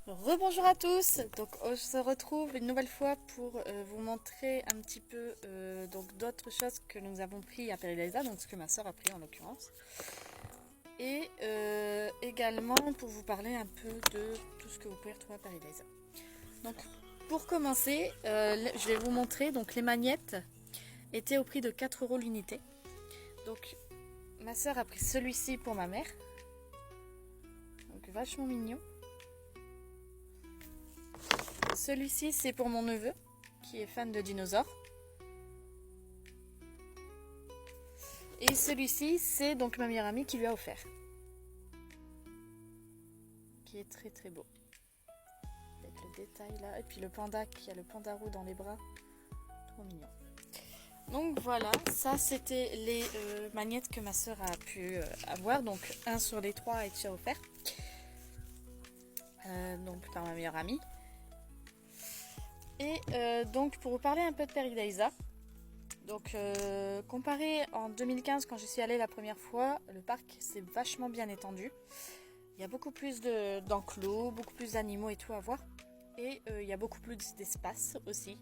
Rebonjour à tous, donc on se retrouve une nouvelle fois pour vous montrer un petit peu donc d'autres choses que nous avons pris à Paradisa, donc ce que ma soeur a pris en l'occurrence, et également pour vous parler un peu de tout ce que vous pouvez retrouver à Paradisa. Donc pour commencer, je vais vous montrer, donc les magnettes étaient au prix de 4 € l'unité. Donc ma soeur a pris celui-ci pour ma mère, donc vachement mignon. Celui-ci, c'est pour mon neveu, qui est fan de dinosaures. Et celui-ci, c'est donc ma meilleure amie qui lui a offert. Qui est très très beau. Avec le détail là. Et puis le panda, qui a le panda roux dans les bras. Trop mignon. Donc voilà, ça c'était les magnettes que ma soeur a pu avoir. Donc un sur les 3 a été offert. Donc par ma meilleure amie. Et donc pour vous parler un peu de Paradisa, donc comparé en 2015 quand je suis allée la première fois, le parc s'est vachement bien étendu. Il y a beaucoup plus d'enclos, beaucoup plus d'animaux et tout à voir. Et il y a beaucoup plus d'espace aussi.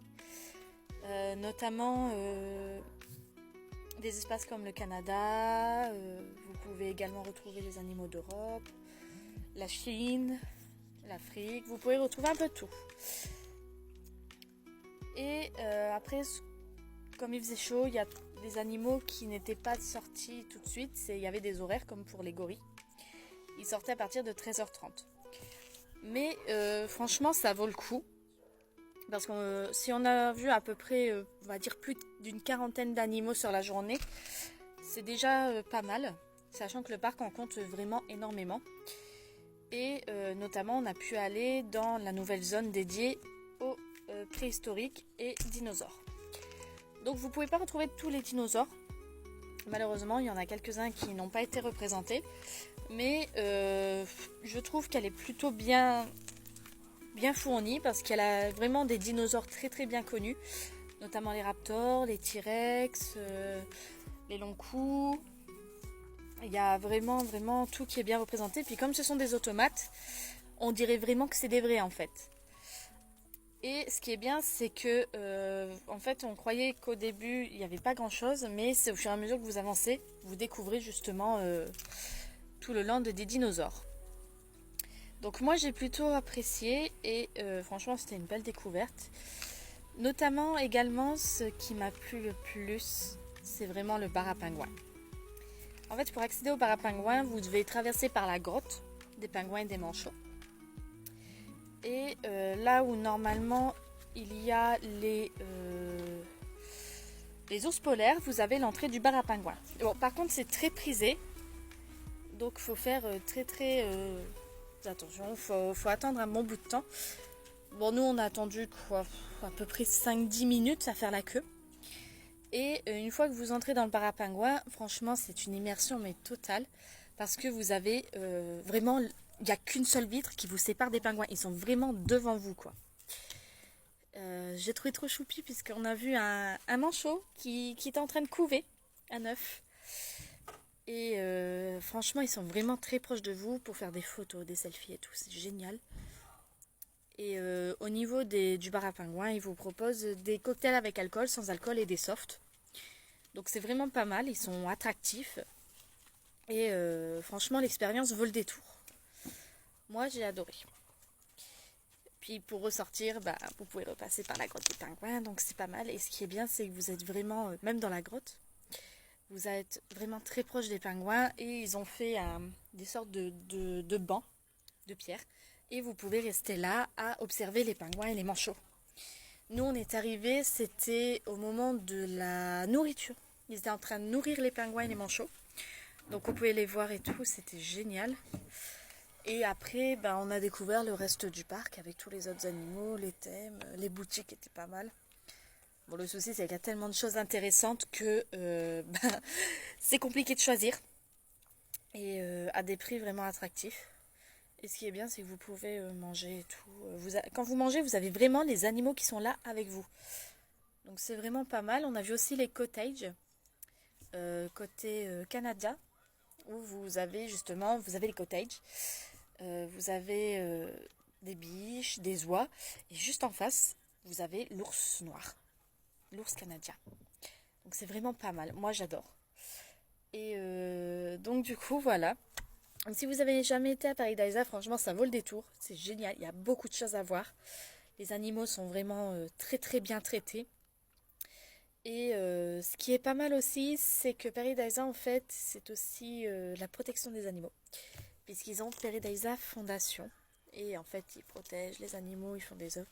Notamment des espaces comme le Canada. Vous pouvez également retrouver les animaux d'Europe, la Chine, l'Afrique. Vous pouvez retrouver un peu de tout. Et après, comme il faisait chaud, il y a des animaux qui n'étaient pas sortis tout de suite. Il y avait des horaires comme pour les gorilles. Ils sortaient à partir de 13h30. Mais franchement, ça vaut le coup. Parce que si on a vu à peu près, on va dire plus d'une quarantaine d'animaux sur la journée, c'est déjà pas mal. Sachant que le parc en compte vraiment énormément. Et notamment, on a pu aller dans la nouvelle zone dédiée aux préhistoriques et dinosaures. Donc vous ne pouvez pas retrouver tous les dinosaures. Malheureusement, il y en a quelques-uns qui n'ont pas été représentés. Mais je trouve qu'elle est plutôt bien fournie parce qu'elle a vraiment des dinosaures très très bien connus. Notamment les raptors, les T-Rex, les longs coups. Il y a vraiment tout qui est bien représenté. Puis comme ce sont des automates, on dirait vraiment que c'est des vrais en fait. Et ce qui est bien, c'est que en fait, on croyait qu'au début, il n'y avait pas grand-chose, mais c'est au fur et à mesure que vous avancez, vous découvrez justement tout le land des dinosaures. Donc moi, j'ai plutôt apprécié et franchement, c'était une belle découverte. Notamment également, ce qui m'a plu le plus, c'est vraiment le bar à pingouins. En fait, pour accéder au bar à pingouins, vous devez traverser par la grotte des pingouins et des manchots. Et là où normalement il y a les ours polaires, vous avez l'entrée du bar à pingouins. Bon, par contre, c'est très prisé. Donc, il faut faire très attention. Il faut attendre un bon bout de temps. Bon, nous, on a attendu quoi, à peu près 5-10 minutes à faire la queue. Et une fois que vous entrez dans le bar à pingouins, franchement, c'est une immersion mais totale. Parce que vous avez vraiment... Il n'y a qu'une seule vitre qui vous sépare des pingouins. Ils sont vraiment devant vous, quoi. J'ai trouvé trop choupi puisqu'on a vu un manchot qui était en train de couver un œuf. Et franchement, ils sont vraiment très proches de vous pour faire des photos, des selfies et tout. C'est génial. Et au niveau du bar à pingouins, ils vous proposent des cocktails avec alcool, sans alcool et des softs. Donc c'est vraiment pas mal. Ils sont attractifs. Et franchement, l'expérience vaut le détour. Moi, j'ai adoré. Puis pour ressortir, vous pouvez repasser par la grotte des pingouins, donc c'est pas mal. Et ce qui est bien, c'est que vous êtes vraiment, même dans la grotte, vous êtes vraiment très proche des pingouins et ils ont fait des sortes de bancs de pierre. Et vous pouvez rester là à observer les pingouins et les manchots. Nous, on est arrivés, c'était au moment de la nourriture. Ils étaient en train de nourrir les pingouins et les manchots. Donc vous pouvez les voir et tout, c'était génial. Et après, on a découvert le reste du parc avec tous les autres animaux, les thèmes, les boutiques étaient pas mal. Bon, le souci, c'est qu'il y a tellement de choses intéressantes que c'est compliqué de choisir. Et à des prix vraiment attractifs. Et ce qui est bien, c'est que vous pouvez manger et tout. Quand vous mangez, vous avez vraiment les animaux qui sont là avec vous. Donc c'est vraiment pas mal. On a vu aussi les cottages côté Canada, où vous avez les cottages. Vous avez des billes, biches, des oies. Et juste en face, vous avez l'ours noir, l'ours canadien. Donc c'est vraiment pas mal, moi j'adore. Et donc du coup voilà. Donc, si vous avez jamais été à Paradisa, franchement ça vaut le détour, c'est génial, il y a beaucoup de choses à voir. Les animaux sont vraiment très très bien traités. Et ce qui est pas mal aussi, c'est que Paradisa en fait c'est aussi la protection des animaux. Puisqu'ils ont Paradisa Fondation. Et en fait ils protègent les animaux, ils font des œuvres.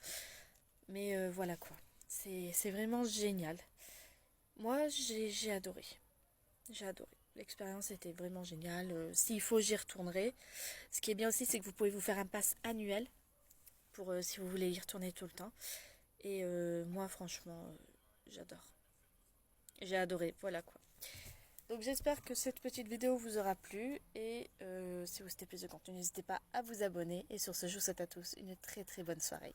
Mais voilà quoi, c'est vraiment génial. Moi j'ai adoré. J'ai adoré. L'expérience était vraiment géniale. S'il faut, j'y retournerai. Ce qui est bien aussi, c'est que vous pouvez vous faire un pass annuel pour si vous voulez y retourner tout le temps. Et moi, franchement, j'adore. J'ai adoré. Voilà quoi. Donc j'espère que cette petite vidéo vous aura plu. Et si vous souhaitez plus de contenu, n'hésitez pas à vous abonner. Et sur ce, je vous souhaite à tous une très très bonne soirée.